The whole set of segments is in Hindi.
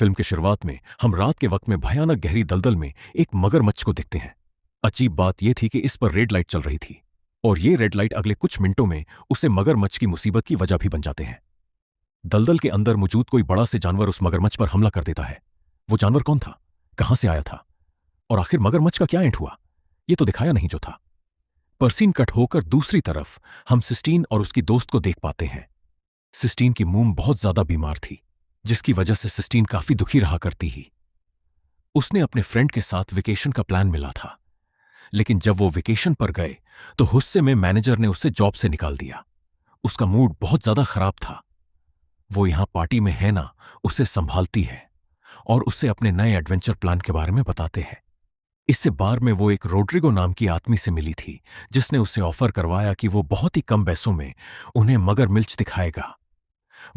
फिल्म के शुरुआत में हम रात के वक्त में भयानक गहरी दलदल में एक मगरमच्छ को देखते हैं। अजीब बात यह थी कि इस पर रेड लाइट चल रही थी और ये रेड लाइट अगले कुछ मिनटों में उसे मगरमच्छ की मुसीबत की वजह भी बन जाते हैं। दलदल के अंदर मौजूद कोई बड़ा से जानवर उस मगरमच्छ पर हमला कर देता है। वो जानवर कौन था, कहां से आया था और आखिर मगरमच्छ का क्या एंड हुआ, ये तो दिखाया नहीं जो था। पर सीन कट होकर दूसरी तरफ हम सिस्टीन और उसकी दोस्त को देख पाते हैं। सिस्टीन की मोम बहुत ज्यादा बीमार थी, जिसकी वजह से सिस्टीन काफी दुखी रहा करती ही। उसने अपने फ्रेंड के साथ वेकेशन का प्लान मिला था, लेकिन जब वो वेकेशन पर गए तो गुस्से में मैनेजर ने उसे जॉब से निकाल दिया। उसका मूड बहुत ज्यादा खराब था। वो यहां पार्टी में है ना, उसे संभालती है और उसे अपने नए एडवेंचर प्लान के बारे में बताते हैं। इससे बार में वो एक रोड्रिगो नाम की आदमी से मिली थी, जिसने उसे ऑफर करवाया कि वो बहुत ही कम पैसों में उन्हें मगरमच्छ दिखाएगा।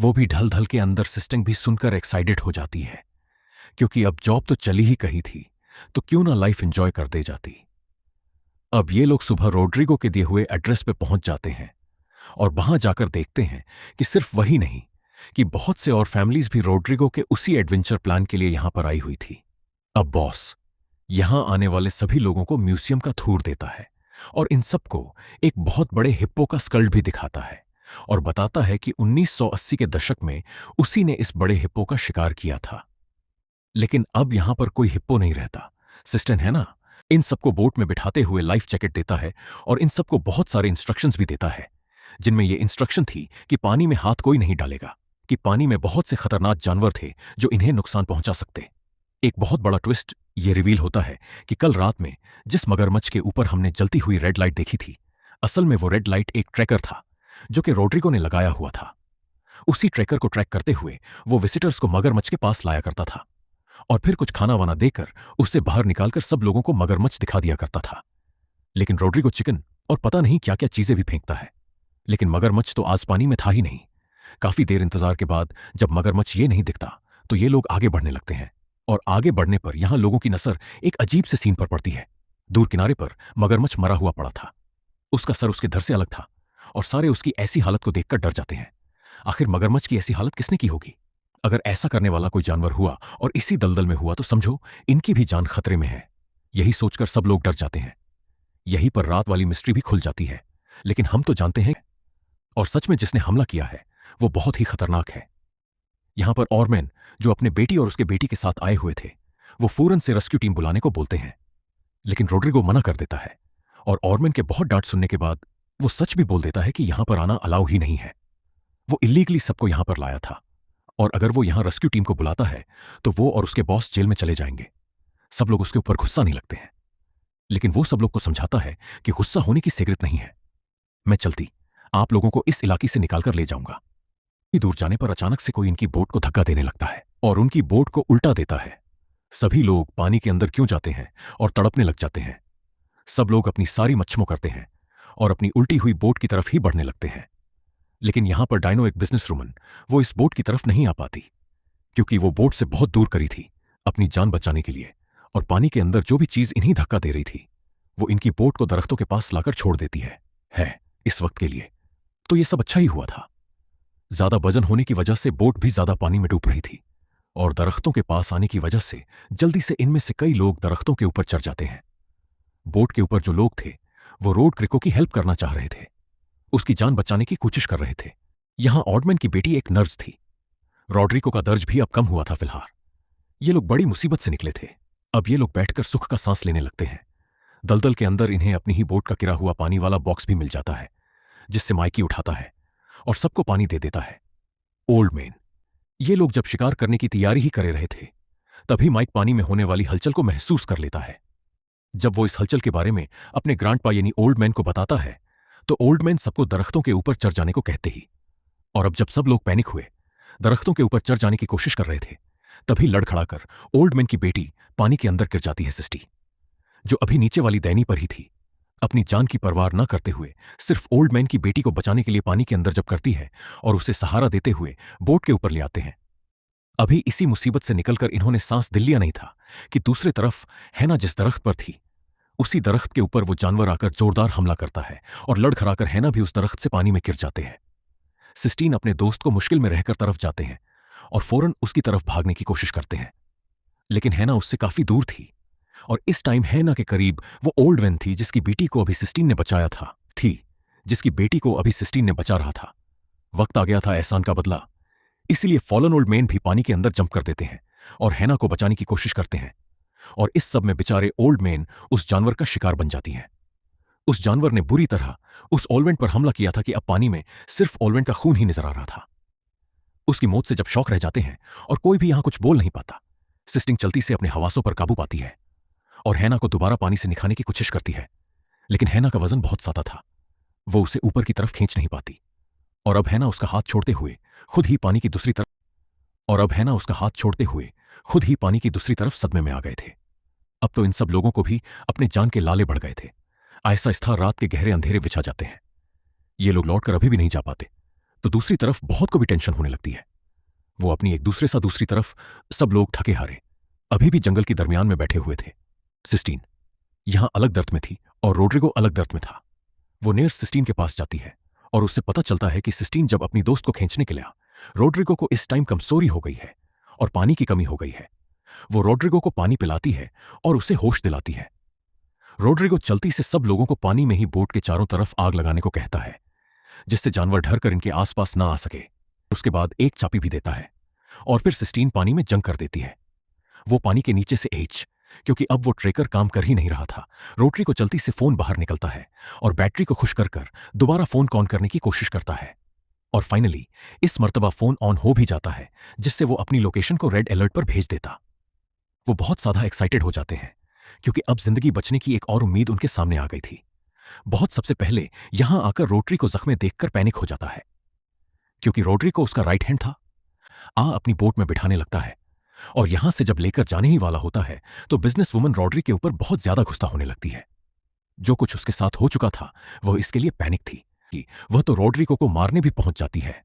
वो भी ढल ढल के अंदर सिस्टिंग भी सुनकर एक्साइटेड हो जाती है, क्योंकि अब जॉब तो चली ही कही थी, तो क्यों ना लाइफ एंजॉय कर दे जाती। अब ये लोग सुबह रोड्रिगो के दिए हुए एड्रेस पे पहुंच जाते हैं और वहां जाकर देखते हैं कि सिर्फ वही नहीं कि बहुत से और फैमिलीज भी रोड्रिगो के उसी एडवेंचर प्लान के लिए यहां पर आई हुई थी। अब बॉस यहां आने वाले सभी लोगों को म्यूजियम का टूर देता है और इन सबको एक बहुत बड़े हिप्पो का स्कल्ड भी दिखाता है और बताता है कि 1980 के दशक में उसी ने इस बड़े हिप्पो का शिकार किया था। लेकिन अब यहां पर कोई हिप्पो नहीं रहता। सिस्टन है ना, इन सबको बोट में बिठाते हुए लाइफ जैकेट देता है और इन सबको बहुत सारे इंस्ट्रक्शंस भी देता है, जिनमें यह इंस्ट्रक्शन थी कि पानी में हाथ कोई नहीं डालेगा, कि पानी में बहुत से खतरनाक जानवर थे जो इन्हें नुकसान पहुंचा सकते। एक बहुत बड़ा ट्विस्ट ये रिवील होता है कि कल रात में जिस मगरमच्छ के ऊपर हमने जलती हुई रेड लाइट देखी थी, असल में वो रेड लाइट एक ट्रैकर था जो कि रोड्रिगो ने लगाया हुआ था। उसी ट्रैकर को ट्रैक करते हुए वो विजिटर्स को मगरमच्छ के पास लाया करता था और फिर कुछ खाना वाना देकर उससे बाहर निकालकर सब लोगों को मगरमच्छ दिखा दिया करता था। लेकिन रोड्रिगो चिकन और पता नहीं क्या क्या चीजें भी फेंकता है, लेकिन मगरमच्छ तो आज पानी में था ही नहीं। काफी देर इंतजार के बाद जब मगरमच्छ ये नहीं दिखता तो ये लोग आगे बढ़ने लगते हैं और आगे बढ़ने पर यहां लोगों की नजर एक अजीब से सीन पर पड़ती है। दूर किनारे पर मगरमच्छ मरा हुआ पड़ा था। उसका सर उसके धड़ से अलग था और सारे उसकी ऐसी हालत को देखकर डर जाते हैं। आखिर मगरमच्छ की ऐसी हालत किसने की होगी? अगर ऐसा करने वाला कोई जानवर हुआ और इसी दलदल में हुआ तो समझो इनकी भी जान खतरे में है। यही सोचकर सब लोग डर जाते हैं। यहीं पर रात वाली मिस्ट्री भी खुल जाती है। लेकिन हम तो जानते हैं और सच में जिसने हमला किया है वो बहुत ही खतरनाक है। यहां पर ऑरमैन जो अपने बेटी और उसके बेटी के साथ आए हुए थे, वो फौरन से रेस्क्यू टीम बुलाने को बोलते हैं, लेकिन रोड्रिगो मना कर देता है और ऑरमैन के बहुत डांट सुनने के बाद वो सच भी बोल देता है कि यहां पर आना अलाउ ही नहीं है। वो इलीगली सबको यहां पर लाया था और अगर वो यहां रेस्क्यू टीम को बुलाता है तो वो और उसके बॉस जेल में चले जाएंगे। सब लोग उसके ऊपर गुस्सा नहीं लगते हैं, लेकिन वो सब लोग को समझाता है कि गुस्सा होने की सिगरेट नहीं है। मैं चलती आप लोगों को इस इलाके से निकालकर ले जाऊंगा। दूर जाने पर अचानक से कोई इनकी बोट को धक्का देने लगता है और उनकी बोट को उल्टा देता है। सभी लोग पानी के अंदर क्यों जाते हैं और तड़पने लग जाते हैं। सब लोग अपनी सारी मच्छमो करते हैं और अपनी उल्टी हुई बोट की तरफ ही बढ़ने लगते हैं। लेकिन यहां पर डायनो एक बिजनेस वुमन, वो इस बोट की तरफ नहीं आ पाती, क्योंकि वो बोट से बहुत दूर करी थी अपनी जान बचाने के लिए, और पानी के अंदर जो भी चीज इन्हीं धक्का दे रही थी वो इनकी बोट को दरख्तों के पास लाकर छोड़ देती है इस वक्त के लिए तो ये सब अच्छा ही हुआ था। ज्यादा वजन होने की वजह से बोट भी ज्यादा पानी में डूब रही थी और दरख्तों के पास आने की वजह से जल्दी से इनमें से कई लोग दरख्तों के ऊपर चढ़ जाते हैं। बोट के ऊपर जो लोग थे वो रोड्रिगो की हेल्प करना चाह रहे थे, उसकी जान बचाने की कोशिश कर रहे थे। यहां ऑडमैन की बेटी एक नर्स थी। रोड्रिगो का दर्द भी अब कम हुआ था फिलहाल। ये लोग बड़ी मुसीबत से निकले थे। अब ये लोग बैठकर सुख का सांस लेने लगते हैं। दलदल के अंदर इन्हें अपनी ही बोट का गिरा हुआ पानी वाला बॉक्स भी मिल जाता है, जिससे माइकी उठाता है और सबको पानी दे देता है। ओल्ड मैन, ये लोग जब शिकार करने की तैयारी ही करे रहे थे तभी माइक पानी में होने वाली हलचल को महसूस कर लेता है। जब वो इस हलचल के बारे में अपने ग्रांडपा यानी ओल्ड मैन को बताता है तो ओल्ड मैन सबको दरख्तों के ऊपर चढ़ जाने को कहते ही। और अब जब सब लोग पैनिक हुए, दरख्तों के ऊपर चढ़ जाने की कोशिश कर रहे थे, तभी लड़खड़ाकर ओल्ड मैन की बेटी पानी के अंदर गिर जाती है। सिस्टी, जो अभी नीचे वाली दैनी पर ही थी, अपनी जान की परवाह न करते हुए सिर्फ ओल्ड मैन की बेटी को बचाने के लिए पानी के अंदर जब करती है और उसे सहारा देते हुए बोट के ऊपर ले आते हैं। अभी इसी मुसीबत से निकलकर इन्होंने सांस दिल लिया नहीं था कि दूसरे तरफ हैना जिस दरख्त पर थी, उसी दरख्त के ऊपर वो जानवर आकर जोरदार हमला करता है और लड़खड़ाकर हैना भी उस दरख्त से पानी में गिर जाते हैं। सिस्टीन अपने दोस्त को मुश्किल में रहकर तरफ जाते हैं और फौरन उसकी तरफ भागने की कोशिश करते हैं। लेकिन हैना उससे काफी दूर थी और इस टाइम हैना के करीब वो ओल्ड वैन थी जिसकी बेटी को अभी सिस्टीन ने बचाया था, जिसकी बेटी को अभी सिस्टीन ने बचा रहा था। वक्त आ गया था एहसान का बदला, इसीलिए फॉलन ओल्ड मैन भी पानी के अंदर जंप कर देते हैं और हैना को बचाने की कोशिश करते हैं। और इस सब में बेचारे ओल्ड मैन उस जानवर का शिकार बन जाती हैं। उस जानवर ने बुरी तरह उस ओलवेंट पर हमला किया था कि अब पानी में सिर्फ ओलवेंट का खून ही नजर आ रहा था। उसकी मौत से जब शौक रह जाते हैं और कोई भी यहां कुछ बोल नहीं पाता, सिस्टिंग चलती से अपने हवासों पर काबू पाती है और हैना को दोबारा पानी से निकालने की कोशिश करती है। लेकिन हैना का वजन बहुत ज्यादा था, वो उसे ऊपर की तरफ खींच नहीं पाती और अब हैना उसका हाथ छोड़ते हुए खुद ही पानी की दूसरी तरफ सदमे में आ गए थे। अब तो इन सब लोगों को भी अपने जान के लाले बढ़ गए थे। आहिस्ता आहिस्ता रात के गहरे अंधेरे बिछा जाते हैं। ये लोग लौटकर अभी भी नहीं जा पाते, तो दूसरी तरफ बहुत को भी टेंशन होने लगती है। वो अपनी एक दूसरे सा दूसरी तरफ सब लोग थके हारे अभी भी जंगल के दरमियान में बैठे हुए थे। सिस्टीन यहां अलग दर्द में थी और रोड्रिगो अलग दर्द में था। वो नेर्स सिस्टीन के पास जाती है और उससे पता चलता है कि सिस्टीन जब अपनी दोस्त को खींचने के लिए रोड्रिगो को इस टाइम कमजोरी हो गई है और पानी की कमी हो गई है। वो रोड्रिगो को पानी पिलाती है और उसे होश दिलाती है। रोड्रिगो चलती से सब लोगों को पानी में ही बोट के चारों तरफ आग लगाने को कहता है, जिससे जानवर डर कर इनके आसपास ना आ सके। उसके बाद एक चाबी भी देता है और फिर सिस्टीन पानी में जंग कर देती है। वो पानी के नीचे से क्योंकि अब वो ट्रेकर काम कर ही नहीं रहा था, रोटरी को चलती से फोन बाहर निकलता है और बैटरी को खुश कर दोबारा फोन ऑन करने की कोशिश करता है। और फाइनली इस मर्तबा फोन ऑन हो भी जाता है, जिससे वो अपनी लोकेशन को रेड अलर्ट पर भेज देता। वो बहुत ज्यादा एक्साइटेड हो जाते हैं क्योंकि अब जिंदगी बचने की एक और उम्मीद उनके सामने आ गई थी। बहुत सबसे पहले यहां आकर रोटरी को जख्मे देखकर पैनिक हो जाता है, क्योंकि रोटरी को उसका राइट हैंड था अपनी बोट में बिठाने लगता है और यहां से जब लेकर जाने ही वाला होता है तो बिजनेस वुमन रोड्री के ऊपर बहुत ज्यादा गुस्सा होने लगती है। जो कुछ उसके साथ हो चुका था वह इसके लिए पैनिक थी कि वह तो रोड्रिगो को मारने भी पहुंच जाती है।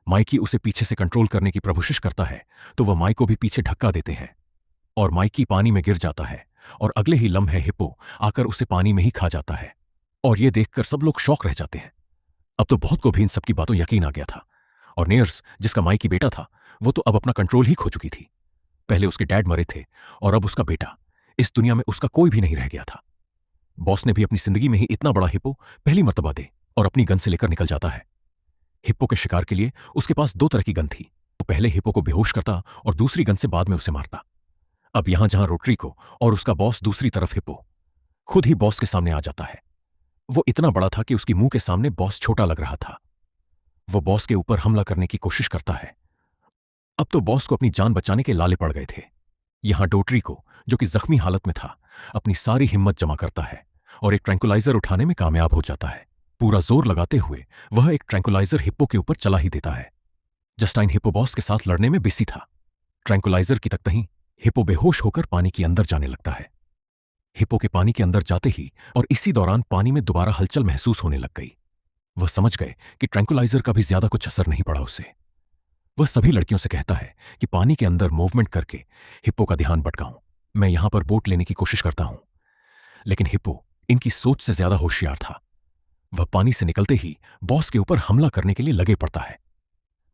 माइकी उसे पीछे से कंट्रोल करने की प्रभुशिश करता है तो वह माइक को भी पीछे धक्का देते हैं और माइकी पानी में गिर जाता है और अगले ही लम्हे हिप्पो आकर उसे पानी में ही खा जाता है। और यह देखकर सब लोग शौक रह जाते हैं। अब तो बहुत को भी इन सबकी बातों यकीन आ गया था और नेयर्स, जिसका माइकी बेटा था, वो तो अब अपना कंट्रोल ही खो चुकी थी। पहले उसके डैड मरे थे और अब उसका बेटा, इस दुनिया में उसका कोई भी नहीं रह गया था। बॉस ने भी अपनी जिंदगी में ही इतना बड़ा हिप्पो पहली मर्तबा दे और अपनी गन से लेकर निकल जाता है। हिप्पो के शिकार के लिए उसके पास दो तरह की गन थी। वो पहले हिप्पो को बेहोश करता और दूसरी गन से बाद में उसे मारता। अब यहां जहां रोटरी को और उसका बॉस, दूसरी तरफ हिप्पो खुद ही बॉस के सामने आ जाता है। वो इतना बड़ा था कि उसकी मुंह के सामने बॉस छोटा लग रहा था। वो बॉस के ऊपर हमला करने की कोशिश करता है। अब तो बॉस को अपनी जान बचाने के लाले पड़ गए थे। यहां डोटरी को, जो कि जख्मी हालत में था, अपनी सारी हिम्मत जमा करता है और एक ट्रैंकुलाइजर उठाने में कामयाब हो जाता है। पूरा जोर लगाते हुए वह एक ट्रैंकुलाइजर हिप्पो के ऊपर चला ही देता है। जस्टाइन हिप्पो बॉस के साथ लड़ने में बिजी था। ट्रैंकुलाइजर की तकतही हिप्पो बेहोश होकर पानी के अंदर जाने लगता है। हिप्पो के पानी के अंदर जाते ही और इसी दौरान पानी में दोबारा हलचल महसूस होने लग गई। वह समझ गए कि ट्रैंकुलाइजर का भी ज्यादा कुछ असर नहीं पड़ा उससे। वह सभी लड़कियों से कहता है कि पानी के अंदर मूवमेंट करके हिप्पो का ध्यान भटकाऊं। मैं यहां पर बोट लेने की कोशिश करता हूं। लेकिन हिप्पो इनकी सोच से ज्यादा होशियार था। वह पानी से निकलते ही बॉस के ऊपर हमला करने के लिए लगे पड़ता है।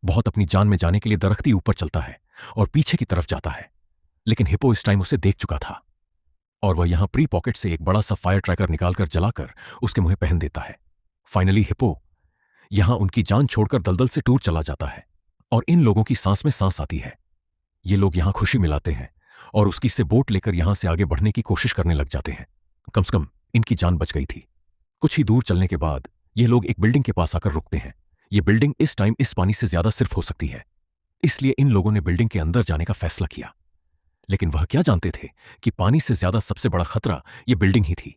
बहुत अपनी जान में जाने के लिए दरख्ती ऊपर चलता है और पीछे की तरफ जाता है। लेकिन हिप्पो इस टाइम उसे देख चुका था और वह यहां प्री पॉकेट से एक बड़ा सा फायर ट्रैकर निकालकर जलाकर उसके मुंह पहन देता है। फाइनली हिप्पो यहां उनकी जान छोड़कर दलदल से टूर चला जाता है और इन लोगों की सांस में सांस आती है। ये लोग यहां खुशी मिलाते हैं और उसकी से बोट लेकर यहां से आगे बढ़ने की कोशिश करने लग जाते हैं। कम से कम इनकी जान बच गई थी। कुछ ही दूर चलने के बाद ये लोग एक बिल्डिंग के पास आकर रुकते हैं। ये बिल्डिंग इस टाइम इस पानी से ज्यादा सिर्फ हो सकती है, इसलिए इन लोगों ने बिल्डिंग के अंदर जाने का फैसला किया। लेकिन वह क्या जानते थे कि पानी से ज्यादा सबसे बड़ा खतरा यह बिल्डिंग ही थी,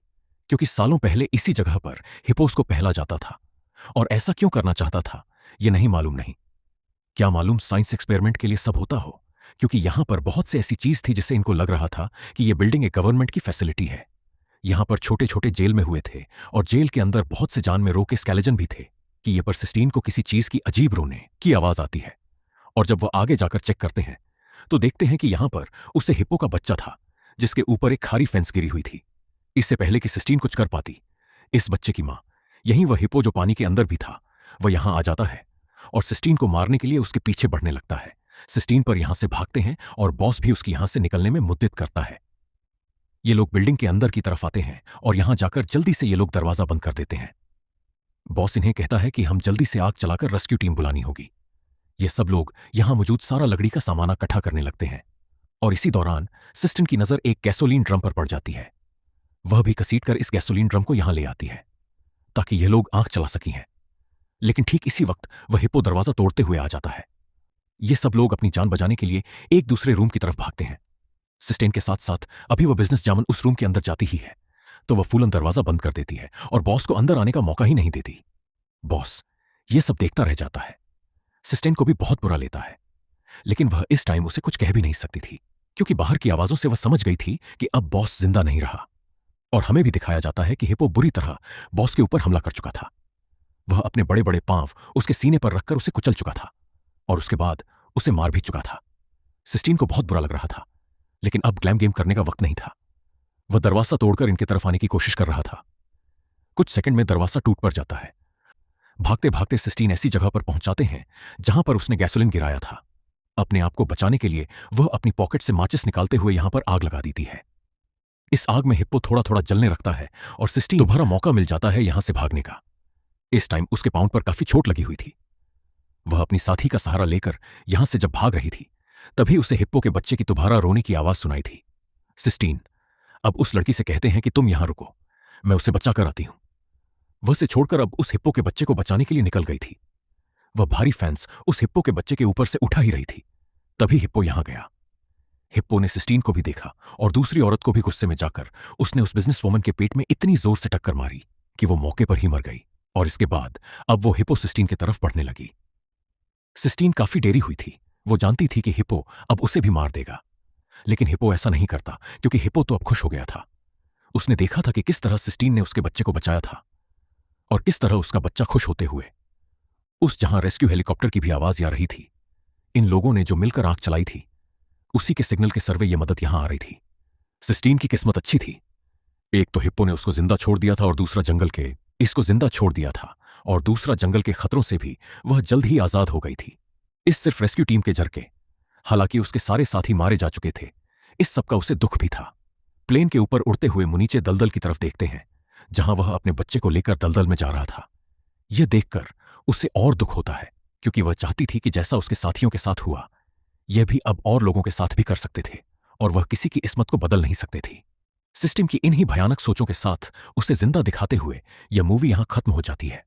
क्योंकि सालों पहले इसी जगह पर हिप्पोस को पहला जाता था। और ऐसा क्यों करना चाहता था यह नहीं मालूम नहीं। क्या मालूम साइंस एक्सपेरिमेंट के लिए सब होता हो, क्योंकि यहां पर बहुत से ऐसी चीज थी जिससे इनको लग रहा था कि यह बिल्डिंग एक गवर्नमेंट की फैसिलिटी है। यहां पर छोटे छोटे जेल में हुए थे और जेल के अंदर बहुत से जान में रो के स्केलेटन भी थे कि ये पर सिस्टीन को किसी चीज की अजीब रोने की आवाज आती है। और जब वह आगे जाकर चेक करते हैं तो देखते हैं कि यहां पर उसे हिप्पो का बच्चा था जिसके ऊपर एक खारी फेंस गिरी हुई थी। इससे पहले कि सिस्टीन कुछ कर पाती, इस बच्चे की मां, यही वह हिप्पो जो पानी के अंदर भी था, वह यहां आ जाता है और सिस्टीन को मारने के लिए उसके पीछे बढ़ने लगता है, सिस्टीन पर यहां से भागते हैं और बॉस भी उसकी यहां से निकलने में मुद्दित करता है। ये लोग बिल्डिंग के अंदर की तरफ आते हैं और यहां जाकर जल्दी से ये लोग दरवाजा बंद कर देते हैं। बॉस इन्हें कहता है कि हम जल्दी से आग चलाकर रेस्क्यू टीम बुलानी होगी। ये सब लोग यहां मौजूद सारा लकड़ी का सामान इकट्ठा करने लगते हैं और इसी दौरान सिस्टन की नजर एक गैसोलीन ड्रम पर पड़ जाती है। वह भी घसीटकर इस गैसोलीन ड्रम को यहां ले आती है ताकि ये लोग आग चला सकी हैं। लेकिन ठीक इसी वक्त वह हिप्पो दरवाजा तोड़ते हुए आ जाता है। ये सब लोग अपनी जान बचाने के लिए एक दूसरे रूम की तरफ भागते हैं। सिस्टेन के साथ साथ अभी वह बिजनेस जामन उस रूम के अंदर जाती ही है तो वह फूलन दरवाजा बंद कर देती है और बॉस को अंदर आने का मौका ही नहीं देती। बॉस यह सब देखता रह जाता है। सिस्टेन को भी बहुत बुरा लेता है, लेकिन वह इस टाइम उसे कुछ कह भी नहीं सकती थी क्योंकि बाहर की आवाजों से वह समझ गई थी कि अब बॉस जिंदा नहीं रहा। और हमें भी दिखाया जाता है कि हिप्पो बुरी तरह बॉस के ऊपर हमला कर चुका था। वह अपने बड़े बड़े पांव उसके सीने पर रखकर उसे कुचल चुका था और उसके बाद उसे मार भी चुका था। सिस्टीन को बहुत बुरा लग रहा था, लेकिन अब ग्लैम गेम करने का वक्त नहीं था। वह दरवाजा तोड़कर इनकी तरफ आने की कोशिश कर रहा था। कुछ सेकंड में दरवाजा टूट पड़ जाता है। भागते भागते सिस्टीन ऐसी जगह पर पहुंचाते हैं जहां पर उसने गैसोलीन गिराया था। अपने आप को बचाने के लिए वह अपनी पॉकेट से माचिस निकालते हुए यहां पर आग लगा देती है। इस आग में हिप्पो थोड़ा थोड़ा जलने लगता है और सिस्टीन दोबारा मौका मिल जाता है यहां से भागने का। इस टाइम उसके पाउंड पर काफी चोट लगी हुई थी। वह अपनी साथी का सहारा लेकर यहां से जब भाग रही थी तभी उसे हिप्पो के बच्चे की दोबारा रोने की आवाज सुनाई थी। सिस्टीन अब उस लड़की से कहते हैं कि तुम यहां रुको, मैं उसे बचा कर आती हूं। वह से छोड़कर अब उस हिप्पो के बच्चे को बचाने के लिए निकल गई थी। वह भारी फैंस उस हिप्पो के बच्चे के ऊपर से उठा ही रही थी, तभी हिप्पो यहां गया। हिप्पो ने सिस्टीन को भी देखा और दूसरी औरत को भी गुस्से में जाकर उसने उस बिजनेस वुमन के पेट में इतनी जोर से टक्कर मारी कि वो मौके पर ही मर गई। और इसके बाद अब वो हिप्पो सिस्टीन की तरफ बढ़ने लगी। सिस्टीन काफी डेरी हुई थी। वो जानती थी कि हिप्पो अब उसे भी मार देगा, लेकिन हिप्पो ऐसा नहीं करता क्योंकि हिप्पो तो अब खुश हो गया था। उसने देखा था कि किस तरह सिस्टीन ने उसके बच्चे को बचाया था और किस तरह उसका बच्चा खुश होते हुए उस जहां रेस्क्यू हेलीकॉप्टर की भी आवाज आ रही थी। इन लोगों ने जो मिलकर आग चलाई थी उसी के सिग्नल के सर्वे ये मदद यहां आ रही थी। सिस्टीन की किस्मत अच्छी थी। एक तो हिप्पो ने उसको जिंदा छोड़ दिया था और दूसरा जंगल के इसको जिंदा छोड़ दिया था और दूसरा जंगल के खतरों से भी वह जल्द ही आजाद हो गई थी। इस सिर्फ रेस्क्यू टीम के जरके, हालांकि उसके सारे साथी मारे जा चुके थे, इस सब का उसे दुख भी था। प्लेन के ऊपर उड़ते हुए मुनीचे दलदल की तरफ देखते हैं जहां वह अपने बच्चे को लेकर दलदल में जा रहा था। यह देखकर उसे और दुख होता है क्योंकि वह चाहती थी कि जैसा उसके साथियों के साथ हुआ यह भी अब और लोगों के साथ भी कर सकते थे और वह किसी की किस्मत को बदल नहीं सकते थे। सिस्टम की इन्हीं भयानक सोचों के साथ उसे जिंदा दिखाते हुए यह मूवी यहां खत्म हो जाती है।